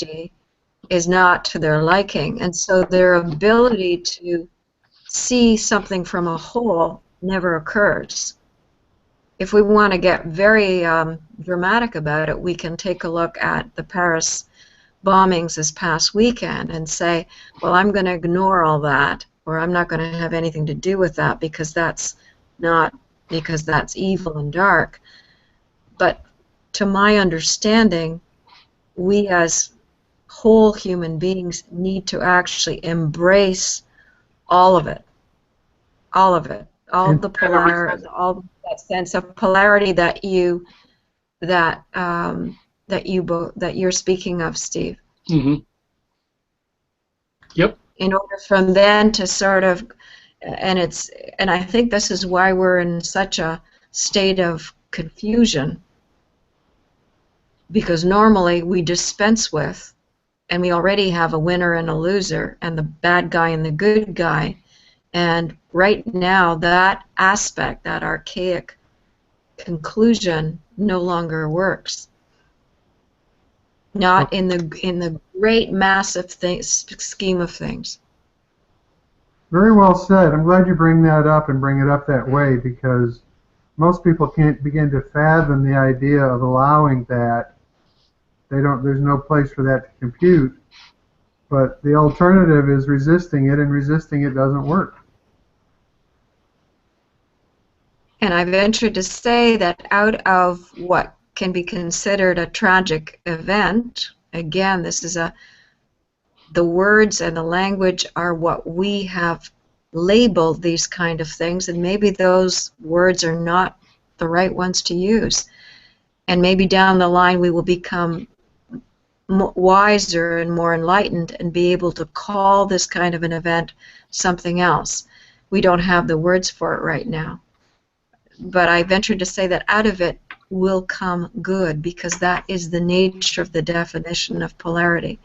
drishti is not to their liking, and so their ability to see something from a whole never occurs. If we want to get very dramatic about it, we can take a look at the Paris bombings this past weekend and say, well, I'm going to ignore all that, or I'm not going to have anything to do with that because that's evil and dark. But to my understanding, we as whole human beings need to actually embrace all of it, all of it, all the polarity, all that sense of polarity that you're speaking of, Steve. Mm-hmm. Yep. In order from then to sort of, and I think this is why we're in such a state of confusion, because normally we dispense with, and we already have a winner and a loser, and the bad guy and the good guy, and right now that aspect, that archaic conclusion, no longer works. Not in the great massive scheme of things. Very well said. I'm glad you bring that up and bring it up that way, because most people can't begin to fathom the idea of allowing that. There's no place for that to compute. But the alternative is resisting it, and resisting it doesn't work. And I venture to say that out of what can be considered a tragic event, again, this is the words and the language are what we have labeled these kind of things, and maybe those words are not the right ones to use. And maybe down the line we will become wiser and more enlightened and be able to call this kind of an event something else. We don't have the words for it right now. But I venture to say that out of it will come good, because that is the nature of the definition of polarity.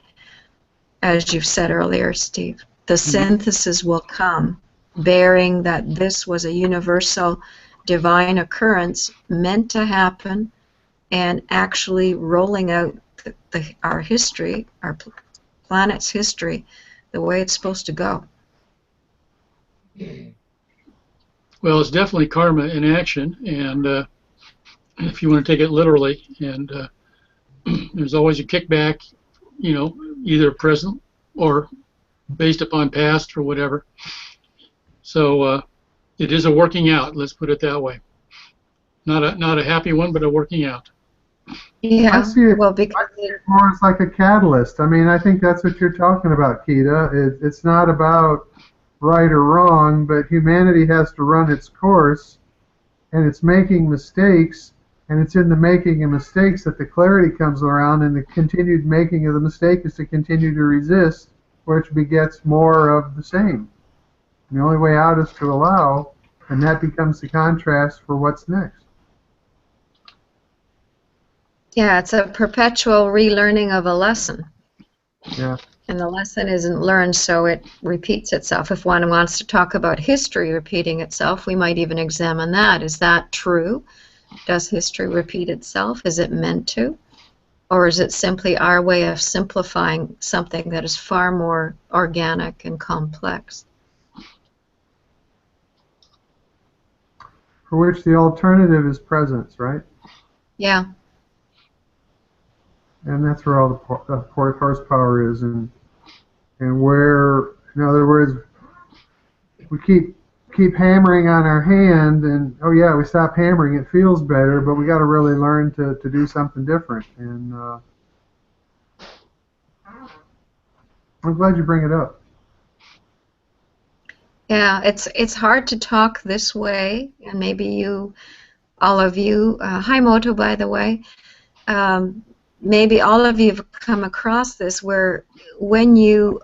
As you've said earlier, Steve, the synthesis will come, bearing that this was a universal divine occurrence meant to happen, and actually rolling out our history, our planet's history, the way it's supposed to go. Well, it's definitely karma in action, and if you want to take it literally, and there's always a kickback, either present or based upon past or whatever. So it is a working out. Let's put it that way. Not a happy one, but a working out. Yeah. I see it more as like a catalyst. I mean, I think that's what you're talking about, Kida. It's not about right or wrong, but humanity has to run its course, and it's making mistakes, and it's in the making of mistakes that the clarity comes around, and the continued making of the mistake is to continue to resist, which begets more of the same. And the only way out is to allow, and that becomes the contrast for what's next. Yeah, it's a perpetual relearning of a lesson. Yeah. And the lesson isn't learned, so it repeats itself. If one wants to talk about history repeating itself, we might even examine that. Is that true? Does history repeat itself? Is it meant to? Or is it simply our way of simplifying something that is far more organic and complex? For which the alternative is presence, right? Yeah. And that's where all the horsepower is, and where, in other words, we keep hammering on our hand, and oh yeah, we stop hammering, it feels better, but we got to really learn to do something different. And I'm glad you bring it up. Yeah, it's hard to talk this way, and maybe all of you, hi Moto, by the way. Maybe all of you have come across this, where when you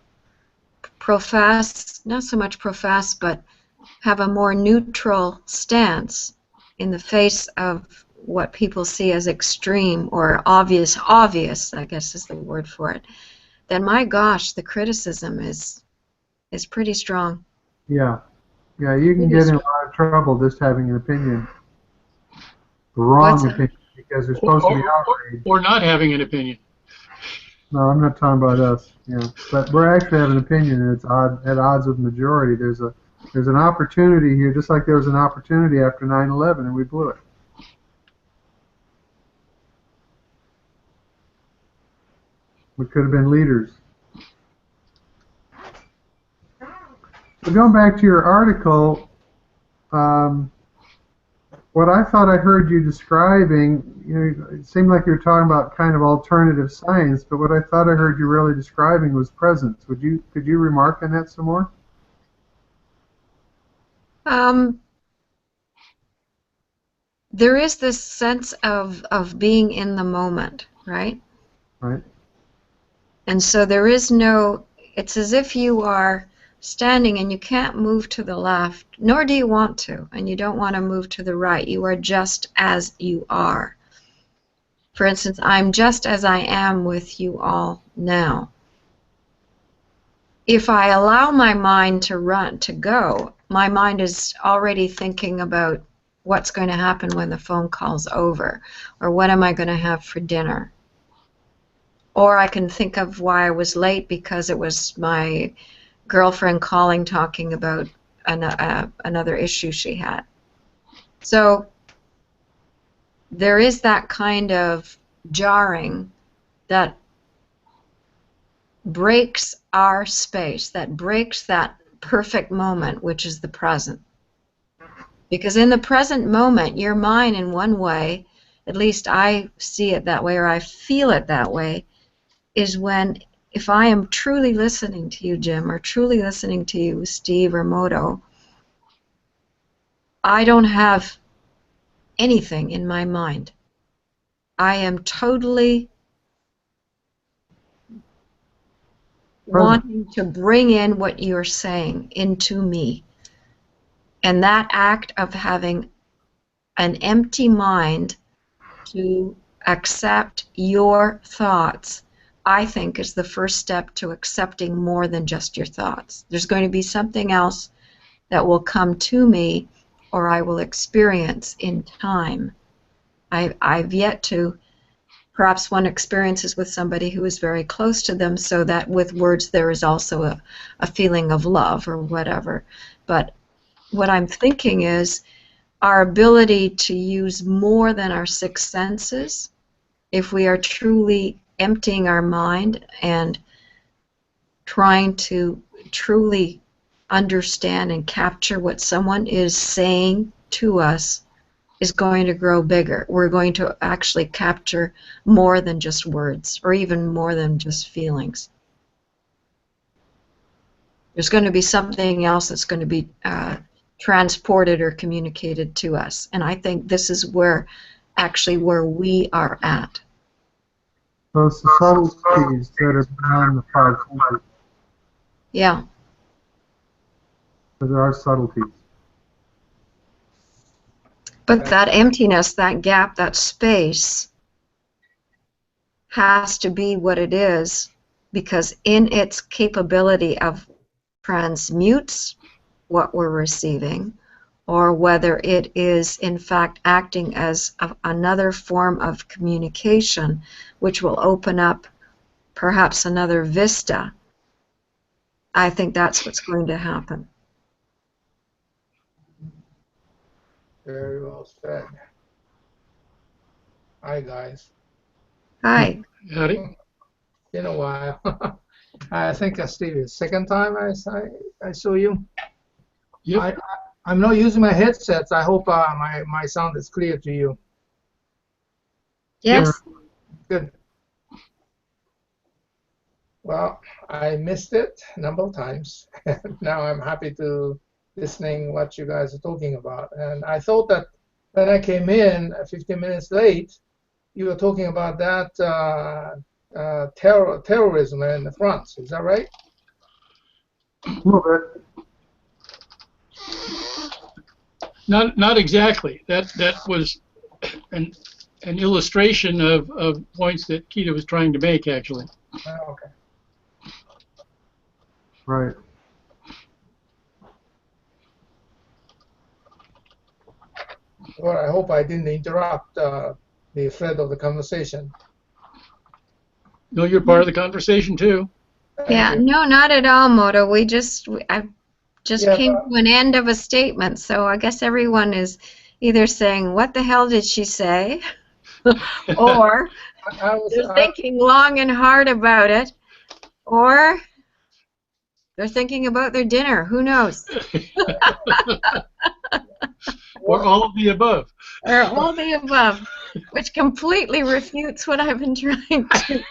profess, not so much profess, but have a more neutral stance in the face of what people see as extreme or obvious, I guess is the word for it, then my gosh, the criticism is pretty strong. Yeah. Yeah, you can get in a lot of trouble just having an opinion. The wrong opinion. Because they're supposed to be outraged. Or not having an opinion. No, I'm not talking about us. Yeah, but we're actually have an opinion, and it's at odds with the majority. There's an opportunity here, just like there was an opportunity after 9/11, and we blew it. We could have been leaders. So going back to your article, what I thought I heard you describing, it seemed like you were talking about kind of alternative science, but what I thought I heard you really describing was presence. Could you remark on that some more? There is this sense of being in the moment, right? Right. And so there is no, it's as if you are standing and you can't move to the left, nor do you want to, and you don't want to move to the right. You are just as you are. For instance, I'm just as I am with you all now. If I allow my mind to go, my mind is already thinking about what's going to happen when the phone call's over, or what am I going to have for dinner. Or I can think of why I was late because it was my girlfriend calling talking about another issue she had. So there is that kind of jarring that breaks our space, that breaks that perfect moment, which is the present. Because in the present moment, your mind, in one way, at least I see it that way, or I feel it that way, is when, if I am truly listening to you, Jim, or truly listening to you, Steve or Moto, I don't have anything in my mind. I am totally wanting to bring in what you're saying into me. And that act of having an empty mind to accept your thoughts, I think, is the first step to accepting more than just your thoughts. There's going to be something else that will come to me, or I will experience in time. I've yet to, perhaps one experiences with somebody who is very close to them, so that with words there is also a feeling of love or whatever. But what I'm thinking is our ability to use more than our six senses, if we are truly emptying our mind and trying to truly understand and capture what someone is saying to us, is going to grow bigger. We're going to actually capture more than just words, or even more than just feelings. There's going to be something else that's going to be transported or communicated to us. And I think this is where we are at. So it's the subtleties that are beyond the five senses. Yeah. So there are subtleties. But that emptiness, that gap, that space has to be what it is, because in its capability of transmutes what we're receiving, or whether it is in fact acting as another form of communication which will open up perhaps another vista, I think that's what's going to happen. Very well said. Hi, guys. Hi. Howdy. In a while. I think, Steve, it's second time I saw you. Yep. I'm not using my headsets. I hope my sound is clear to you. Yes. Good. Well, I missed it a number of times. Now I'm happy to listening what you guys are talking about. And I thought that when I came in 15 minutes late, you were talking about that terrorism in France. Is that right? A little bit. Not exactly. That was an illustration of points that Keita was trying to make, actually. Okay. Right. Well, I hope I didn't interrupt the thread of the conversation. No, you're part of the conversation too. Yeah, no, not at all, Moto. I just Yeah, came to an end of a statement, so I guess everyone is either saying, "What the hell did she say?" or I was they're thinking long and hard about it, or they're thinking about their dinner. Who knows? Or all of the above. Or all the above, which completely refutes what I've been trying to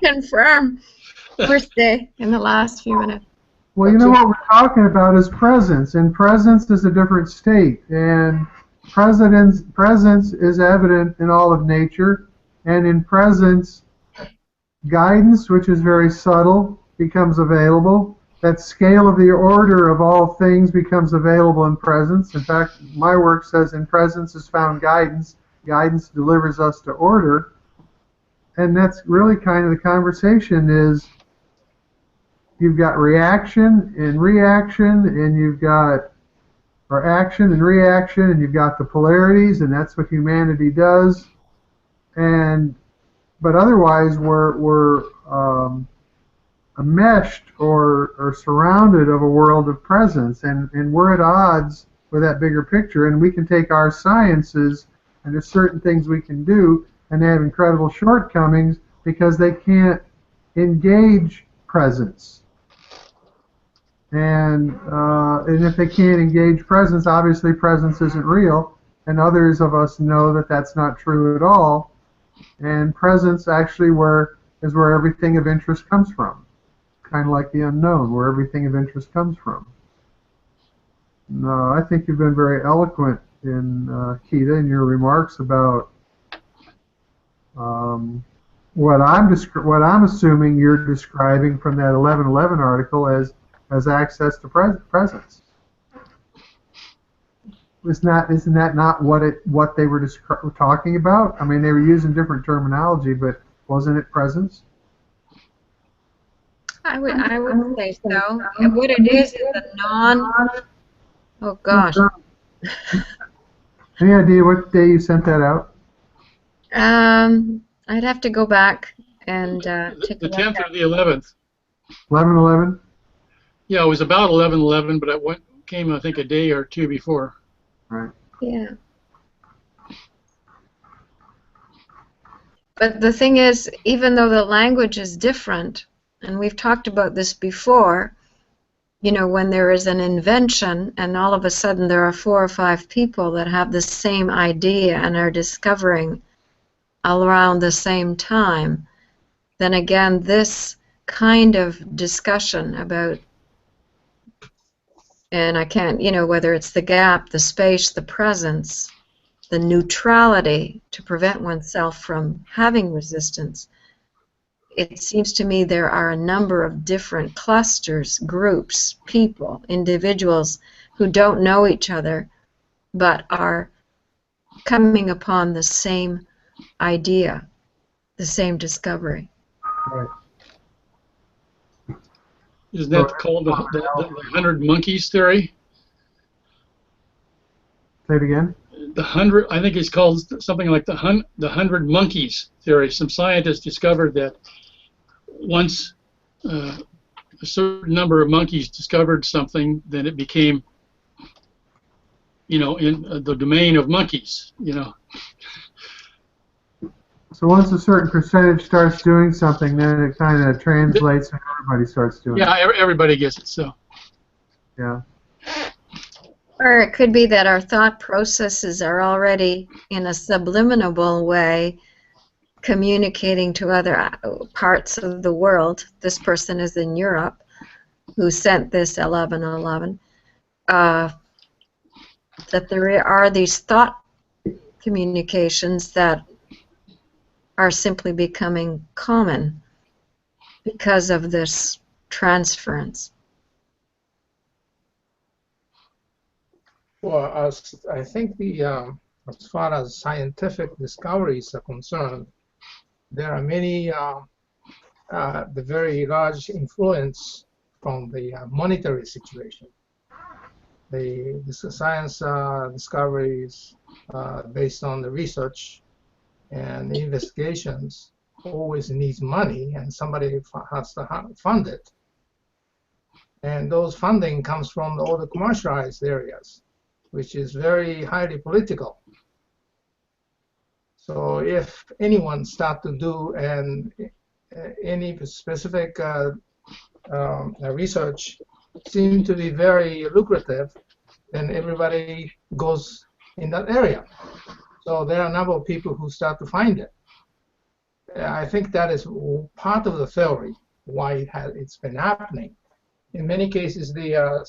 confirm per se in the last few minutes. Well, you know what we're talking about is presence, and presence is a different state, and presence is evident in all of nature, and in presence, guidance, which is very subtle, becomes available. That scale of the order of all things becomes available in presence. In fact, my work says in presence is found guidance. Guidance delivers us to order, and that's really kind of the conversation is you've got reaction and reaction, and you've got or action and reaction, and you've got the polarities, and that's what humanity does. But otherwise, we're enmeshed or surrounded of a world of presence, and we're at odds with that bigger picture. And we can take our sciences, and there's certain things we can do, and they have incredible shortcomings because they can't engage presence. And if they can't engage presence, obviously presence isn't real, and others of us know that that's not true at all. And presence actually is where everything of interest comes from, kind of like the unknown, where everything of interest comes from. No, I think you've been very eloquent in Kita in your remarks about what I'm assuming you're describing from that 1111 article as access to presence. Isn't that not what they were talking about? I mean, they were using different terminology, but wasn't it presence? I would say so. And what it is a oh gosh. Any idea what day you sent that out? I'd have to go back and take the a look 10th at or the 11th. 11/11? Yeah, it was about 11/11, but it came, I think, a day or two before. Right. Yeah. But the thing is, even though the language is different, and we've talked about this before, you know, when there is an invention and all of a sudden there are 4 or 5 people that have the same idea and are discovering all around the same time, then again, this kind of discussion about, and I can't, you know, whether it's the gap, the space, the presence, the neutrality to prevent oneself from having resistance, it seems to me there are a number of different clusters, groups, people, individuals who don't know each other but are coming upon the same idea, the same discovery. Right. Isn't that called the 100 monkeys theory? Say it again. The 100, I think it's called something like the 100 monkeys theory. Some scientists discovered that once a certain number of monkeys discovered something, then it became, you know, in the domain of monkeys, you know. So once a certain percentage starts doing something, then it kind of translates and everybody starts doing it. Yeah, everybody gets it, so. Yeah. Or it could be that our thought processes are already, in a subliminal way, communicating to other parts of the world. This person is in Europe who sent this 1111. That there are these thought communications that are simply becoming common because of this transference. Well, I think as far as scientific discoveries are concerned, there are many the very large influence from the monetary situation. The science discoveries based on the research and investigations always needs money, and somebody has to fund it. And those funding comes from all the commercialized areas, which is very highly political. So if anyone start to do any specific research seem to be very lucrative, then everybody goes in that area. So there are a number of people who start to find it. I think that is part of the theory why it's been happening. In many cases, the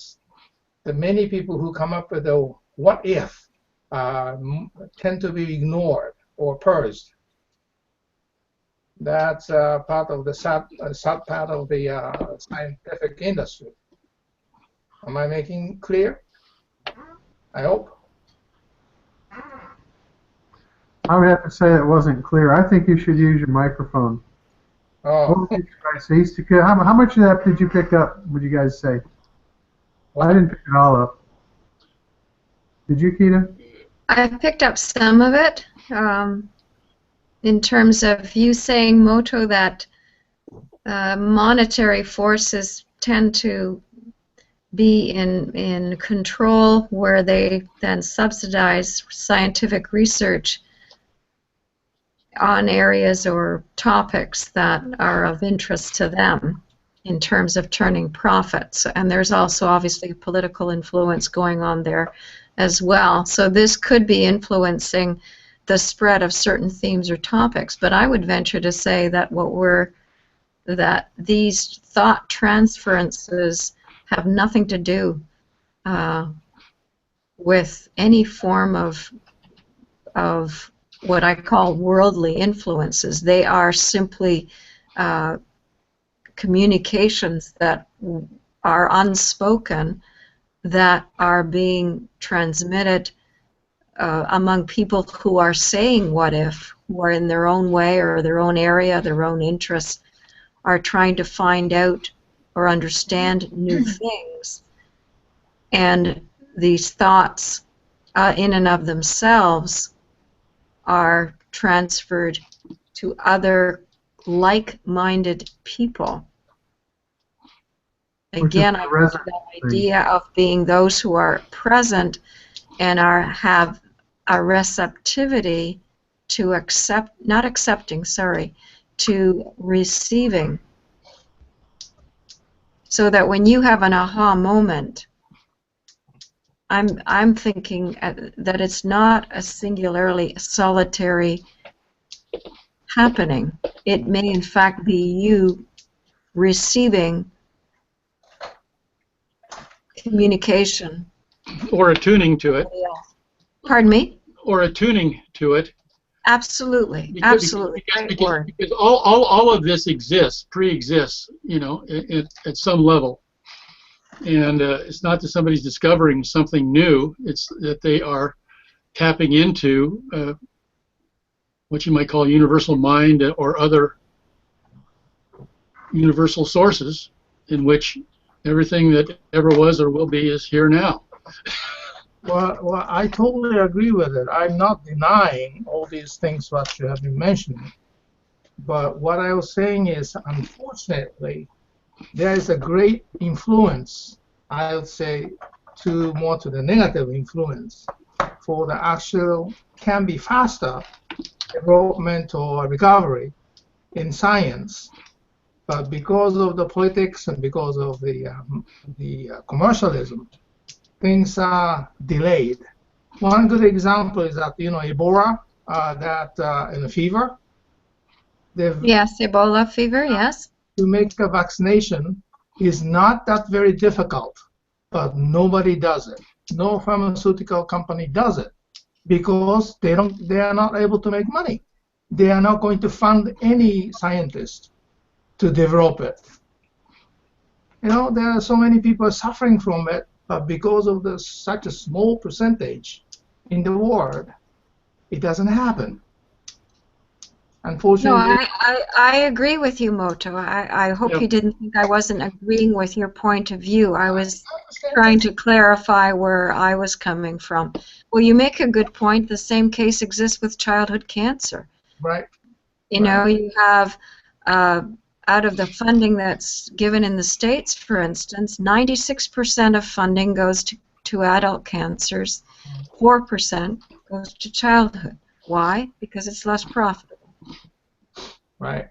many people who come up with the what if tend to be ignored or purged. That's part of the sad part of the scientific industry. Am I making clear? I hope. I would have to say it wasn't clear. I think you should use your microphone. Oh. What did you guys say? How much of that did you pick up, would you guys say? Well, I didn't pick it all up. Did you, Keita? I picked up some of it. In terms of you saying, Moto, that monetary forces tend to be in control where they then subsidize scientific research on areas or topics that are of interest to them in terms of turning profits. And there's also obviously political influence going on there as well. So this could be influencing the spread of certain themes or topics. But I would venture to say that that these thought transferences have nothing to do with any form of what I call worldly influences. They are simply communications that are unspoken, that are being transmitted among people who are saying what if, who are in their own way or their own area, their own interests, are trying to find out or understand new things. And these thoughts in and of themselves are transferred to other like-minded people. Again, I think that idea of being those who are present and have a receptivity to to receiving. So that when you have an aha moment, I'm thinking that it's not a singularly solitary happening. It may in fact be you receiving communication. Or attuning to it. Pardon me? Or attuning to it. Absolutely, absolutely. Because all of this pre-exists, you know, at some level. And it's not that somebody's discovering something new, it's that they are tapping into what you might call universal mind or other universal sources in which everything that ever was or will be is here now. Well, I totally agree with it. I'm not denying all these things what you have been mentioning. But what I was saying is, unfortunately, there is a great influence, I would say, more to the negative influence for the actual, can be faster development or recovery in science. But because of the politics and because of the commercialism, things are delayed. One good example is that, you know, Ebola, in the fever. Yes, Ebola fever, yes. To make a vaccination is not that very difficult, but nobody does it. No pharmaceutical company does it because they are not able to make money. They are not going to fund any scientist to develop it. You know, there are so many people suffering from it, but because of such a small percentage in the world, it doesn't happen. Unfortunately. No, I agree with you, Moto. I hope you didn't think I wasn't agreeing with your point of view. I was trying to clarify where I was coming from. Well, you make a good point. The same case exists with childhood cancer. Right. You know, you have, out of the funding that's given in the states, for instance, 96% of funding goes to adult cancers, 4% goes to childhood. Why? Because it's less profitable. Right.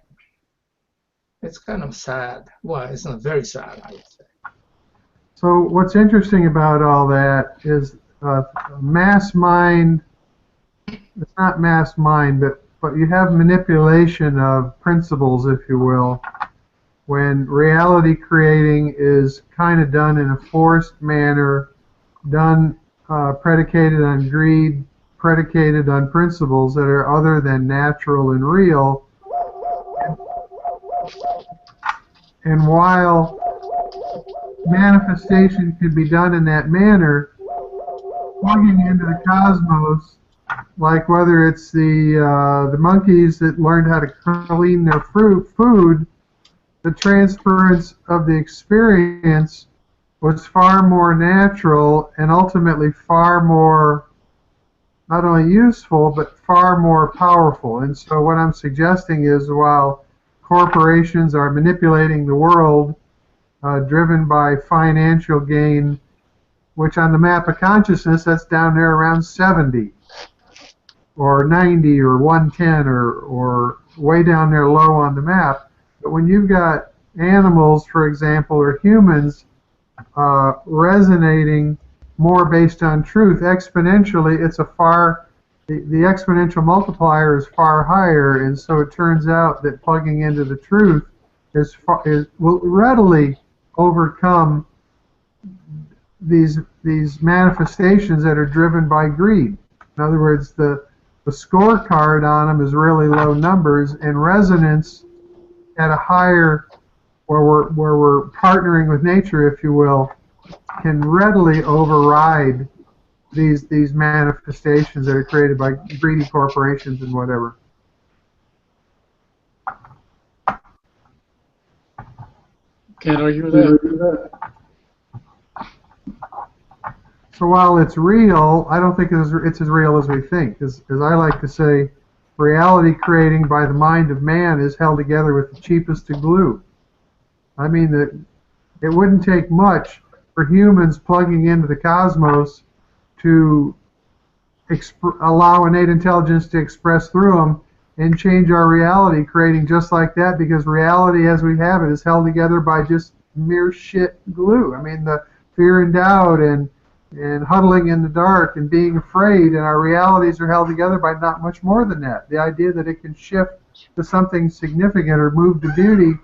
It's kind of sad. Well, it's not very sad, I would say. So what's interesting about all that is mass mind. It's not mass mind, but you have manipulation of principles, if you will, when reality creating is kind of done in a forced manner, done predicated on greed, predicated on principles that are other than natural and real. And while manifestation can be done in that manner, plugging into the cosmos, like whether it's the monkeys that learned how to clean their food, the transference of the experience was far more natural and ultimately far more not only useful but far more powerful. And so what I'm suggesting is while corporations are manipulating the world driven by financial gain, which on the map of consciousness that's down there around 70 or 90 or 110 or way down there low on the map. But when you've got animals, for example, or humans resonating more based on truth, exponentially, it's the exponential multiplier is far higher, and so it turns out that plugging into the truth will readily overcome these manifestations that are driven by greed. In other words, the scorecard on them is really low numbers, and resonance at a higher, where we're partnering with nature, if you will, can readily override these manifestations that are created by greedy corporations and whatever. Can't argue with that. So while it's real, I don't think it's as real as we think. As I like to say, reality creating by the mind of man is held together with the cheapest of glue. I mean, that it wouldn't take much for humans plugging into the cosmos to allow innate intelligence to express through them and change our reality, creating just like that, because reality as we have it is held together by just mere shit glue. I mean, the fear and doubt and huddling in the dark and being afraid, and our realities are held together by not much more than that. The idea that it can shift to something significant or move to beauty,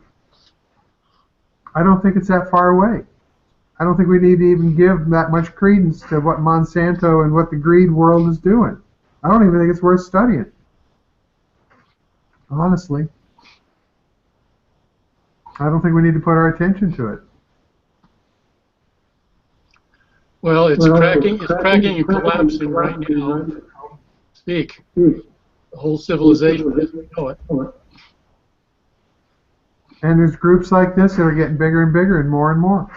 I don't think it's that far away. I don't think we need to even give that much credence to what Monsanto and what the greed world is doing. I don't even think it's worth studying. Honestly. I don't think we need to put our attention to it. Well, it's cracking and collapsing right now. Speak. The whole civilization as we know it. And there's groups like this that are getting bigger and bigger and more.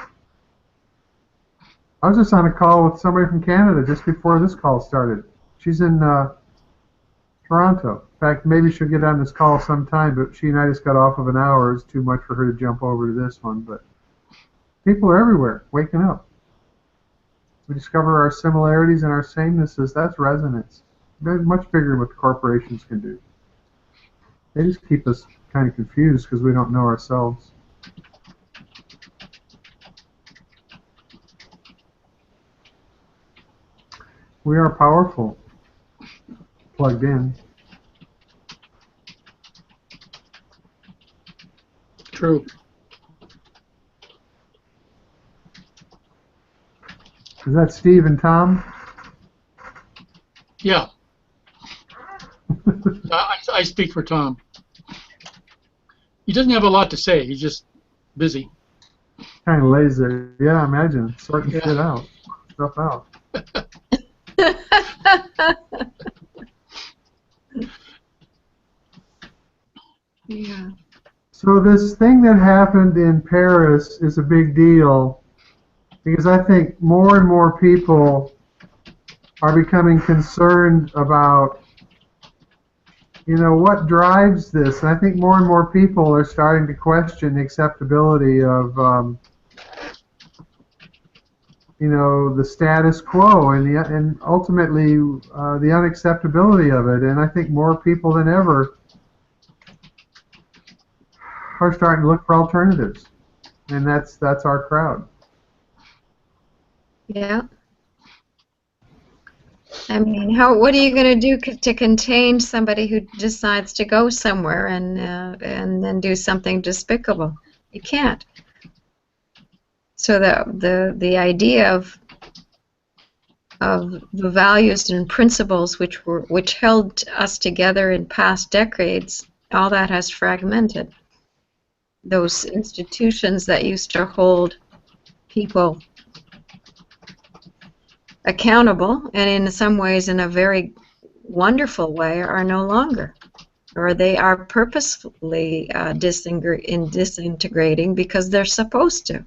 I was just on a call with somebody from Canada just before this call started. She's in Toronto. In fact, maybe she'll get on this call sometime, but she and I just got off of an hour. It's too much for her to jump over to this one. But people are everywhere, waking up. We discover our similarities and our samenesses. That's resonance. It's much bigger than what the corporations can do. They just keep us kind of confused because we don't know ourselves. We are powerful, plugged in. True. Is that Steve and Tom? Yeah. I speak for Tom. He doesn't have a lot to say. He's just busy. Kind of lazy. Yeah, I imagine. Sorting shit out. Stuff out. Yeah. So this thing that happened in Paris is a big deal because I think more and more people are becoming concerned about you know, what drives this? And I think more and more people are starting to question the acceptability of, you know, the status quo and ultimately the unacceptability of it. And I think more people than ever are starting to look for alternatives, and that's our crowd. Yeah. I mean, what are you going to do to contain somebody who decides to go somewhere and then do something despicable? You can't. So the idea of the values and principles which held us together in past decades, all that has fragmented. Those institutions that used to hold people accountable, and in some ways in a very wonderful way, are no longer. Or they are purposefully disintegrating because they're supposed to.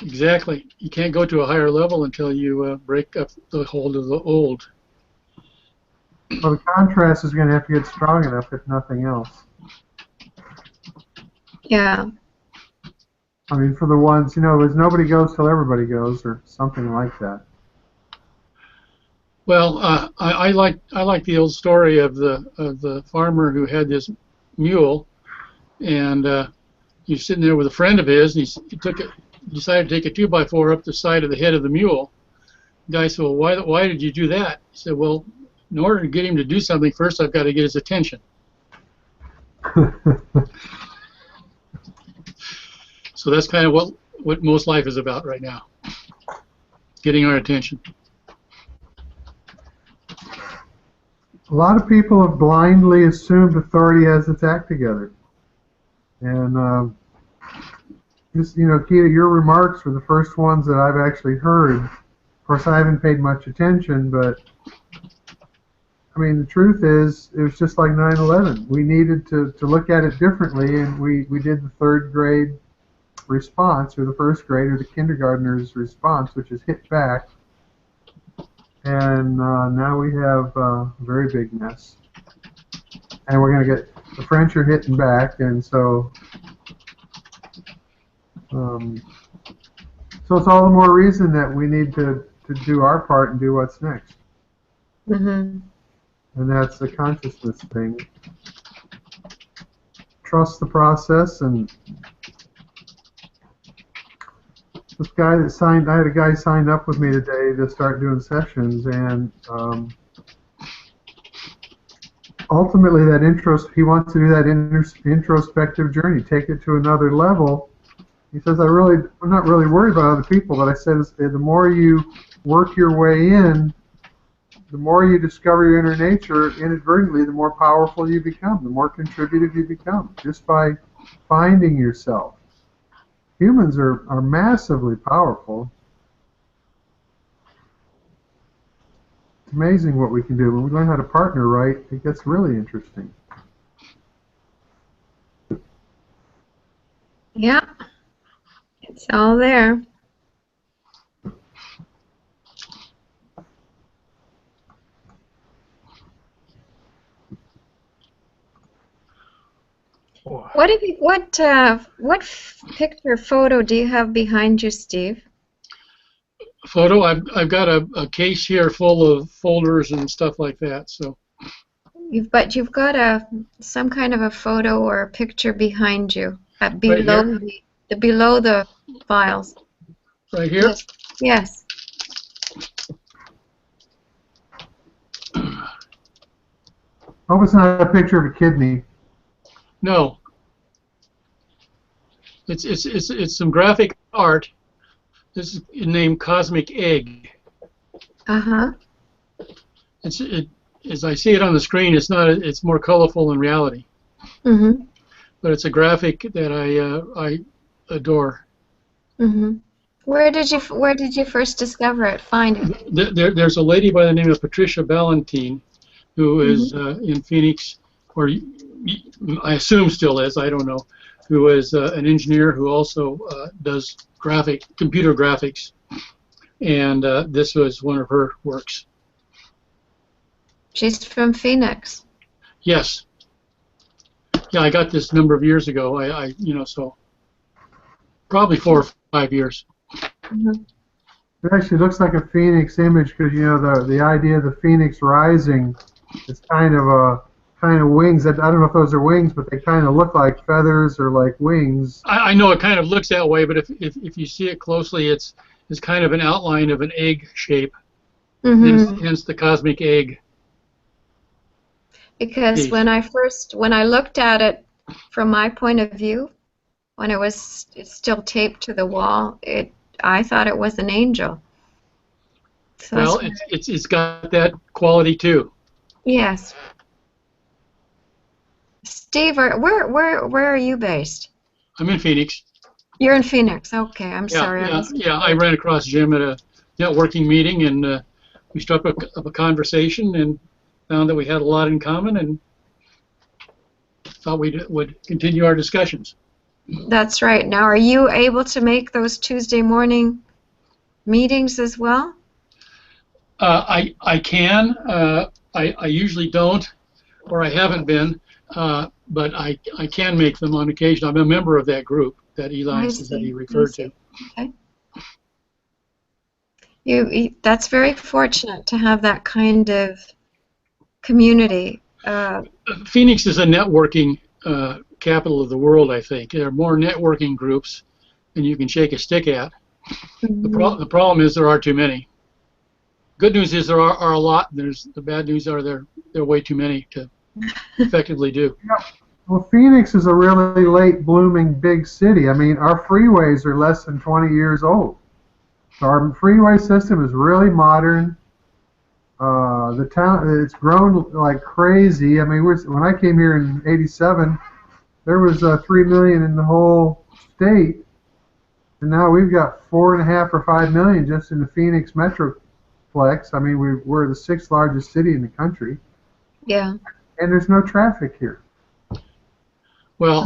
Exactly. You can't go to a higher level until you break up the hold of the old. Well, the contrast is going to have to get strong enough, if nothing else. Yeah. I mean, for the ones, you know, as nobody goes till everybody goes, or something like that. Well, I like the old story of the farmer who had this mule, and he was sitting there with a friend of his, and he decided to take a 2x4 up the side of the head of the mule. The guy said, "Well, why did you do that?" He said, "Well, in order to get him to do something, first I've got to get his attention." So that's kind of what most life is about right now, getting our attention. A lot of people have blindly assumed authority has its act together. And just, you know, Keita, your remarks were the first ones that I've actually heard. Of course, I haven't paid much attention, but I mean, the truth is, it was just like 9/11. We needed to look at it differently, and we did the third grade response, or the first grade, or the kindergartner's response, which is hit back. And now we have a very big mess. And we're going to get, the French are hitting back, and so it's all the more reason that we need to do our part and do what's next. Mm-hmm. And that's a consciousness thing. Trust the process. And this guy that signed, I had a guy signed up with me today to start doing sessions, and ultimately that he wants to do that introspective journey, take it to another level. He says, I'm not really worried about other people, but I said, the more you work your way in, the more you discover your inner nature, inadvertently, the more powerful you become, the more contributive you become, just by finding yourself. Humans are massively powerful. It's amazing what we can do. When we learn how to partner right, it gets really interesting. Yeah. It's all there. What picture photo do you have behind you, Steve? Photo? I've got a case here full of folders and stuff like that. So. You've got some kind of a photo or a picture behind you, below the files. Right here? Yes. Hope it's not a picture of a kidney. No. It's some graphic art. This is named Cosmic Egg. Uh-huh. As I see it on the screen, it's more colorful in reality. Mm-hmm. But it's a graphic that I adore. Mm-hmm. Where did you first discover it? Find it? There's a lady by the name of Patricia Ballantine, who is in Phoenix, or I assume still is, I don't know, who is an engineer who also does computer graphics, and this was one of her works. She's from Phoenix. Yes. Yeah, I got this a number of years ago. So probably 4 or 5 years. Mhm. It actually looks like a phoenix image because the idea of the phoenix rising is kind of wings. I don't know if those are wings, but they kind of look like feathers or like wings. I know it kind of looks that way, but if you see it closely, it's kind of an outline of an egg shape. Hence the cosmic egg Because piece. when I looked at it from my point of view, when it was still taped to the wall, I thought it was an angel. So Well, it's got that quality too. yes. Steve, where are you based? I'm in Phoenix. You're in Phoenix. Okay, I'm sorry. I ran across Jim at a networking meeting, and we struck up a conversation and found that we had a lot in common, and thought we would continue our discussions. That's right. Now, are you able to make those Tuesday morning meetings as well? I can. I usually don't, or I haven't been, but I can make them on occasion. I'm a member of that group that Eli says that he referred to. Okay. That's very fortunate to have that kind of community. Phoenix is a networking capital of the world, I think. There are more networking groups than you can shake a stick at. The problem is there are too many. Good news is there are a lot. The bad news are there are way too many to effectively do. Well, Phoenix is a really late blooming big city. I mean, our freeways are less than 20 years old. So our freeway system is really modern. The town, it's grown like crazy. I mean, when I came here in '87, there was 3 million in the whole state, and now we've got 4.5 or 5 million just in the Phoenix Metroplex. I mean, we're the 6th largest city in the country. Yeah. And there's no traffic here. Well,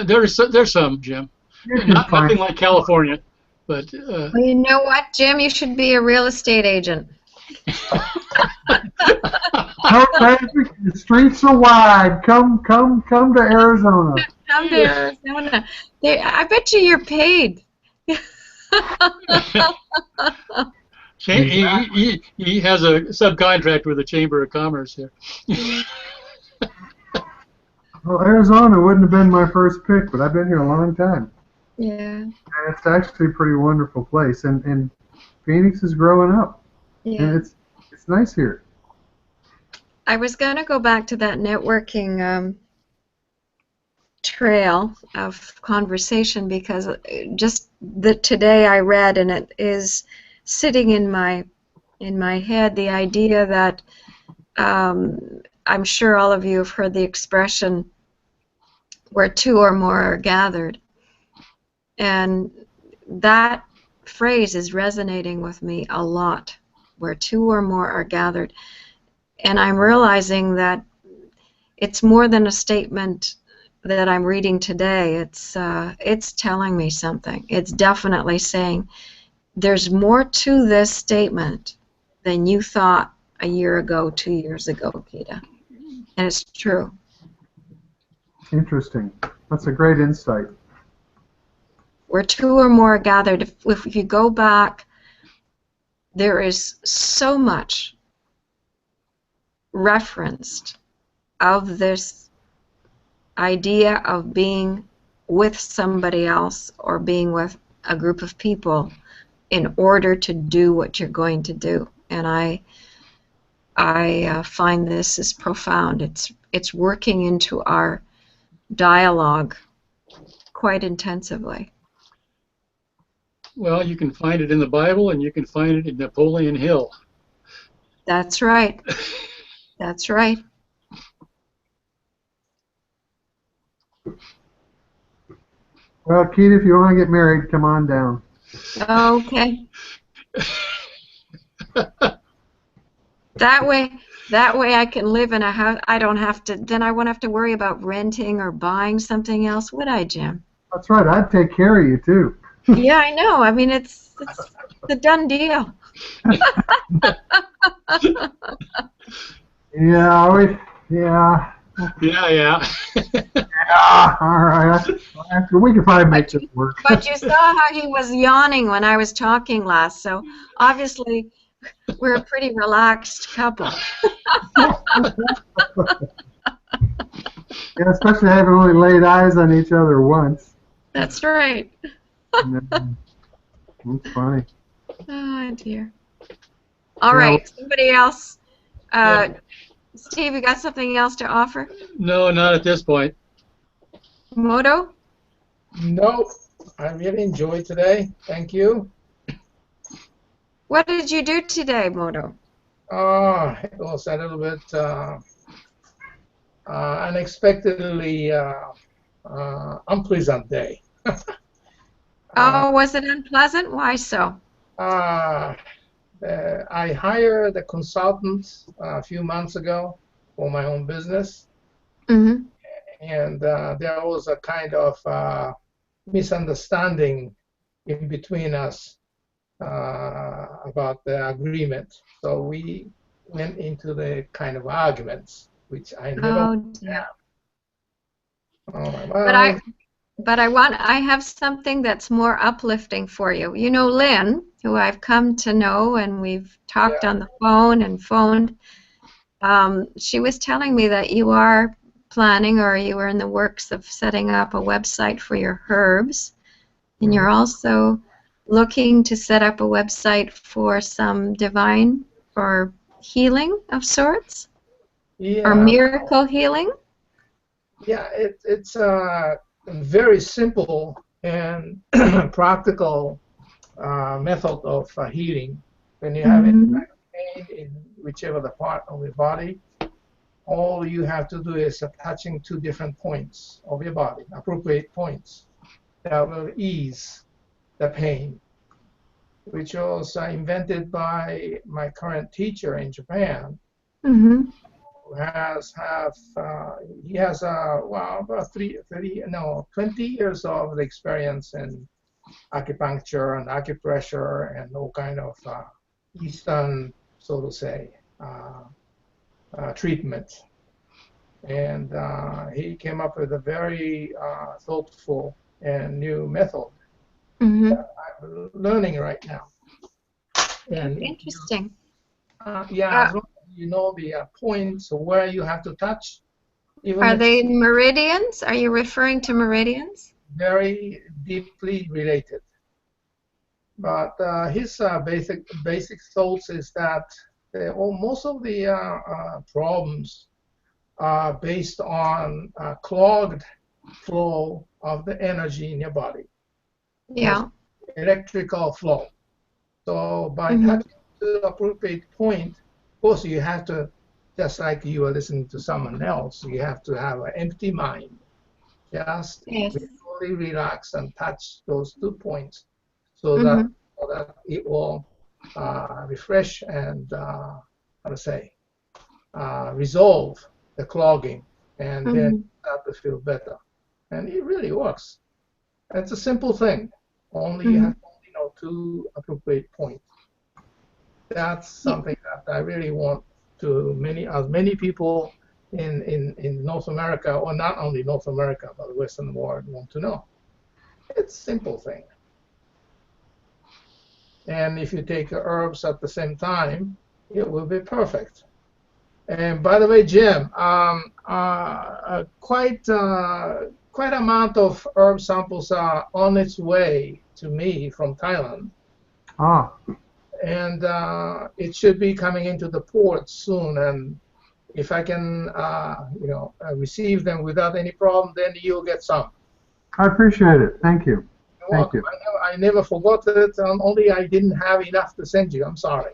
there's some, Jim. Nothing like California, but. Well, you know what, Jim? You should be a real estate agent. No traffic. The streets are wide. Come to Arizona. Come to Arizona. I bet you're paid. He has a subcontract with the Chamber of Commerce here. Well, Arizona wouldn't have been my first pick, but I've been here a long time. Yeah. And it's actually a pretty wonderful place, and Phoenix is growing up. Yeah. And it's nice here. I was going to go back to that networking trail of conversation because just today I read, and it is sitting in my head, the idea that I'm sure all of you have heard the expression where 2 or more are gathered, and that phrase is resonating with me a lot, where 2 or more are gathered. And I'm realizing that it's more than a statement that I'm reading today. It's telling me something. It's definitely saying there's more to this statement than you thought a year ago, 2 years ago, Keita. And it's true. Interesting. That's a great insight. Where 2 or more are gathered, if you go back, there is so much referenced of this idea of being with somebody else or being with a group of people in order to do what you're going to do. And I find this is profound. It's working into our dialogue quite intensively. Well, you can find it in the Bible, and you can find it in Napoleon Hill. That's right. That's right. Well, Keita, if you want to get married, come on down. Okay. That way I can live in a house. I don't have to. Then I won't have to worry about renting or buying something else, would I, Jim? That's right. I'd take care of you too. Yeah, I know. I mean, it's a done deal. Yeah, Yeah. Yeah. Yeah. All right. We can probably make this work. But you saw how he was yawning when I was talking last, so obviously we're a pretty relaxed couple. Yeah, especially having only laid eyes on each other once. That's right. Yeah, that's funny. Oh dear. All Yeah, right, somebody else. Yeah. Steve, you got something else to offer? No, not at this point. Moto? No, I really enjoyed today. Thank you. What did you do today, Moto? It was a little bit unexpectedly unpleasant day. Oh, was it unpleasant? Why so? I hired a consultant a few months ago for my own business, Mm-hmm. and there was a kind of misunderstanding in between us about the agreement. So we went into the kind of arguments, which I never Oh dear. have. Oh, But I have something that's more uplifting for you. You know Lynn, who I've come to know, and we've talked Yeah. on the phone and phoned. She was telling me that you are planning, or you are in the works of setting up a website for your herbs, and you're also looking to set up a website for some divine or healing of sorts, or yeah, miracle healing. yeah. It's a very simple and practical method of healing. When you have any kind of pain in whichever the part of your body, all you have to do is touching two different points of your body, appropriate points that will ease the pain, which was invented by my current teacher in Japan, Mm-hmm. who he has about 20 years of experience in acupuncture and acupressure and all kind of Eastern, so to say, treatment. And he came up with a very thoughtful and new method Mm-hmm. that I'm learning right now. And Interesting. as long as you know the points where you have to touch, even Are if they meridians? Are you referring to meridians? very deeply related. But his basic thoughts is that most of the problems are based on clogged flow of the energy in your body, Yeah. electrical flow. So by Mhm. touching the appropriate point, of course you have to, just like you are listening to someone else, you have to have an empty mind. Just Yes. fully relax and touch those 2 points so that it will refresh and resolve the clogging, and then start to feel better. And it really works. It's a simple thing. Only you have to know 2 appropriate points. That's something that I really want to as many people in North America, or not only North America, but the Western world want to know. It's a simple thing. And if you take herbs at the same time, it will be perfect. And by the way, Jim, quite amount of herb samples are on its way to me from Thailand. Ah, And it should be coming into the port soon. And if I can, receive them without any problem, then you'll get some. I appreciate it. Thank you. Thank you. I never forgot it. Only I didn't have enough to send you. I'm sorry.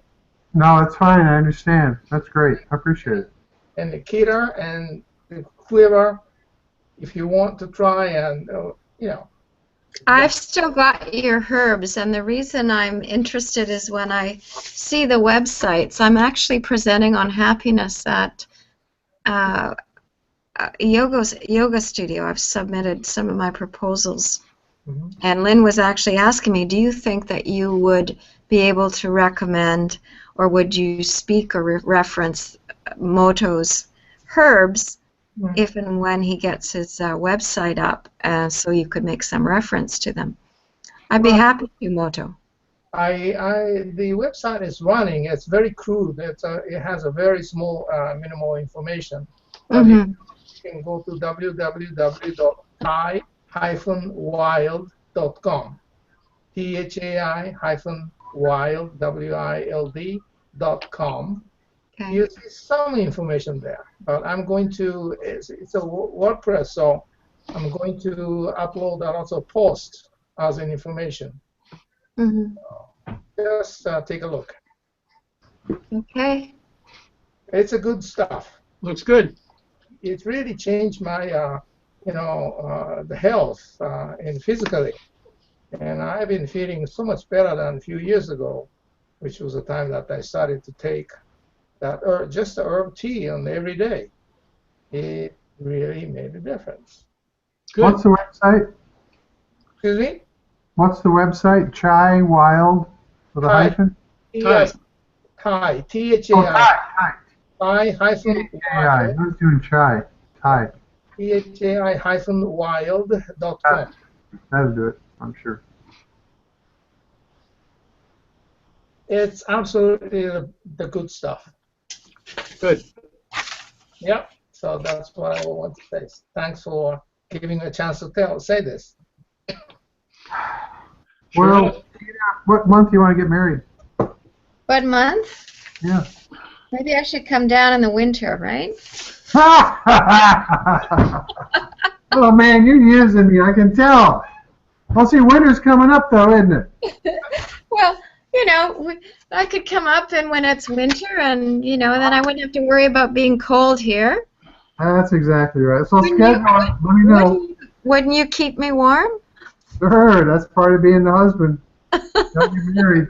No, it's fine. I understand. That's great. I appreciate it. And Nikita and whoever, if you want to try and, I've still got your herbs, and the reason I'm interested is when I see the websites. I'm actually presenting on happiness at yoga studio. I've submitted some of my proposals, and Lynn was actually asking me, do you think that you would be able to recommend, or would you speak or reference Moto's Herb's Mhm. if and when he gets his website up, so you could make some reference to them. I'd be Well, happy to, Moto. The website is running. It's very crude. It has a very small, minimal information. But you Mm-hmm. can go to www.thai-wild.com. THAI-wild, WILD.com. Okay. You see some information there, but it's a WordPress, so I'm going to upload a lot of posts as an information. Mm-hmm. Just take a look. Okay. It's a good stuff. Looks good. It really changed my, the health and physically. And I've been feeling so much better than a few years ago, which was the time that I started to take that just the herb tea on every day. It really made a difference. Good. What's the website? Excuse me? What's the website? Chai Wild with a Thai. hyphen? Yes. Thai. Oh, THAI. Thai. Thai-wild. Thai. Who's doing chai? Thai. THAI-wild.com. That'll do it, I'm sure. It's absolutely the good stuff. Good. Yep. So that's what I want to say. Thanks for giving me a chance to say this. Sure. Well, what month do you want to get married? What month? Yeah. Maybe I should come down in the winter, right? Oh man, you're using me, I can tell. Well, see, winter's coming up though, isn't it? Well, I could come up and when it's winter and, then I wouldn't have to worry about being cold here. That's exactly right. So Wouldn't schedule you- it. Let me know. Wouldn't you keep me warm? Sure, that's part of being the husband. Don't get married.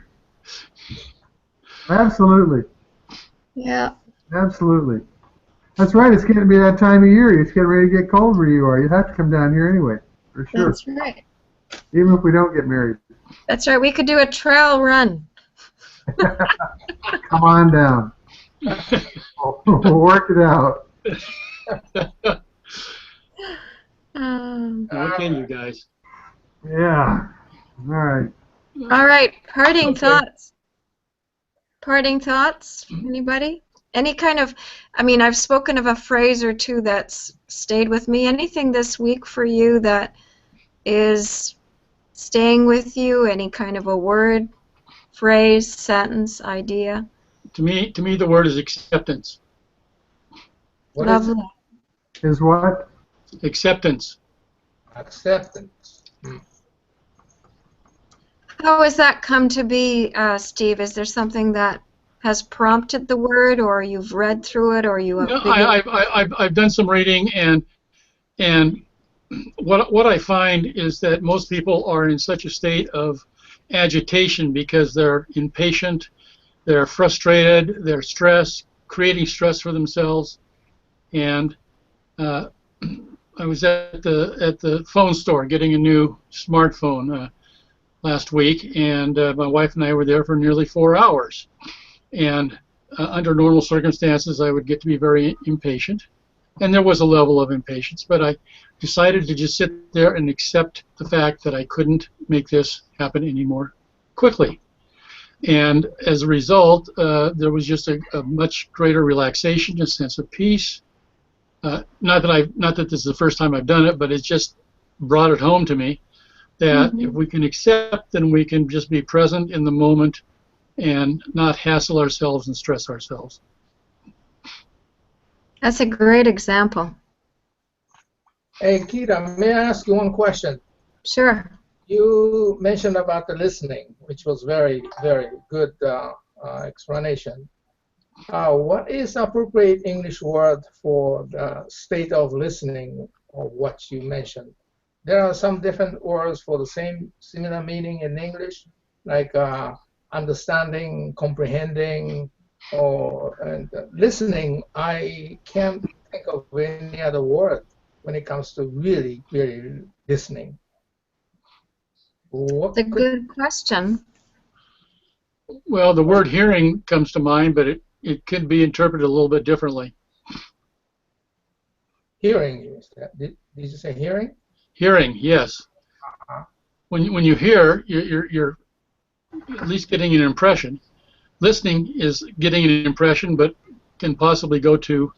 Absolutely. Yeah. Absolutely. That's right. It's getting to be that time of year. It's getting ready to get cold where you are. You have to come down here anyway, for sure. That's right. Even if we don't get married. That's right. We could do a trail run. Come on down. We'll work it out. What can you guys? Yeah. All right. All right. Parting Okay. thoughts. Parting thoughts? Anybody? Any kind of, I've spoken of a phrase or two that's stayed with me. Anything this week for you that is staying with you? Any kind of a word, phrase, sentence, idea? To me, the word is acceptance. What is Lovely. Is what? Acceptance. acceptance? How has that come to be, Steve? Is there something that has prompted the word, or you've read through it, or you have? No, I've done some reading, and what I find is that most people are in such a state of agitation because they're impatient, they're frustrated, they're stressed, creating stress for themselves. And I was at the phone store getting a new smartphone last week, and my wife and I were there for nearly 4 hours. And under normal circumstances, I would get to be very impatient, and there was a level of impatience, but I decided to just sit there and accept the fact that I couldn't make this happen anymore quickly. And as a result, there was just a much greater relaxation, a sense of peace. Not that this is the first time I've done it, but it just brought it home to me that if we can accept, then we can just be present in the moment and not hassle ourselves and stress ourselves. That's a great example. Hey, Kira, may I ask you one question? Sure. You mentioned about the listening, which was very, very good explanation. What is appropriate English word for the state of listening of what you mentioned? There are some different words for the similar meaning in English, like understanding, comprehending, and listening. I can't think of any other word when it comes to really, really listening. It's a good question. Well, the word hearing comes to mind, but it could be interpreted a little bit differently. Hearing, you said. Did you say hearing? Hearing, yes. Uh-huh. When you hear, you're at least getting an impression. Listening is getting an impression, but can possibly go to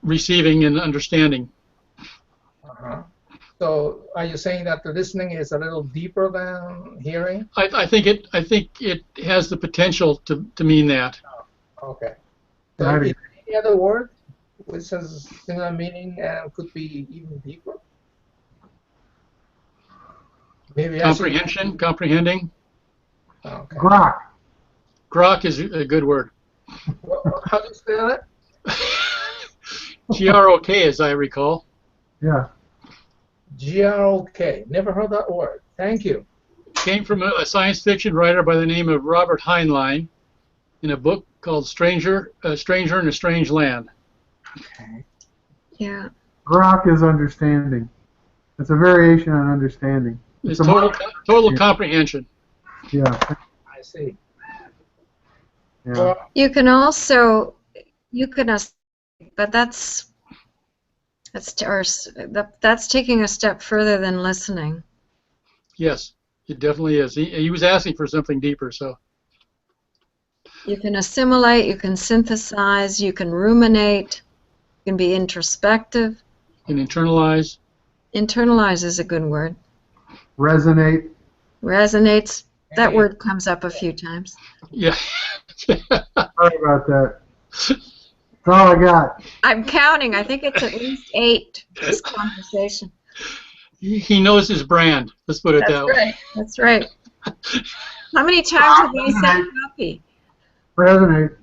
receiving and understanding. Uh-huh. So are you saying that the listening is a little deeper than hearing? I think it has the potential to mean that. Okay. So Right. is there any other word which has similar meaning and could be even deeper? Maybe I should. Comprehension, comprehending. Okay. Grok. Grok is a good word. How do you spell it? G-R-O-K, as I recall. Yeah. G-R-O-K. Never heard that word. Thank you. Came from a science fiction writer by the name of Robert Heinlein in a book called Stranger in a Strange Land. Okay. Yeah. Grok is understanding. It's a variation on understanding. It's a total comprehension. Yeah. I see. Yeah. Well, You can also, but that's taking a step further than listening. Yes, it definitely is. He was asking for something deeper, so. You can assimilate, you can synthesize, you can ruminate, you can be introspective. And internalize. Internalize is a good word. Resonate. Resonates. That Hey. word comes up a few times. Yeah. Sorry about that. That's all I got. I'm counting. I think it's at least 8 this conversation. He knows his brand. Let's put it That's that way. right. That's right. How many times have you said copy? Resonate.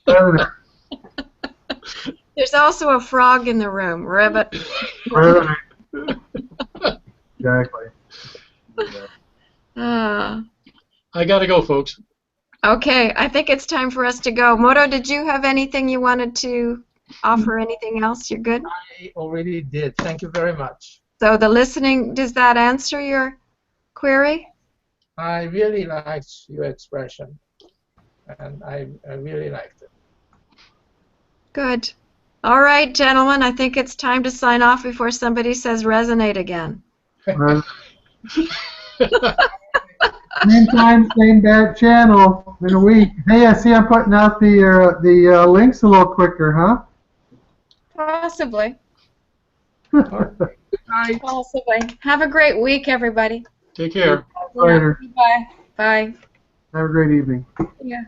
Resonate. There's also a frog in the room. Ribbit. Resonate. Exactly. Ah. I got to go, folks. Okay, I think it's time for us to go. Moto, did you have anything you wanted to offer? Anything else? You're good? I already did. Thank you very much. So the listening, does that answer your query? I really liked your expression, and I really liked it. Good. All right, gentlemen, I think it's time to sign off before somebody says resonate again. Same time, same bad channel in a week. Hey, I see I'm putting out the links a little quicker, huh? Possibly. Good night. Possibly. Have a great week, everybody. Take care. Later. Bye. Bye. Have a great evening. Yeah.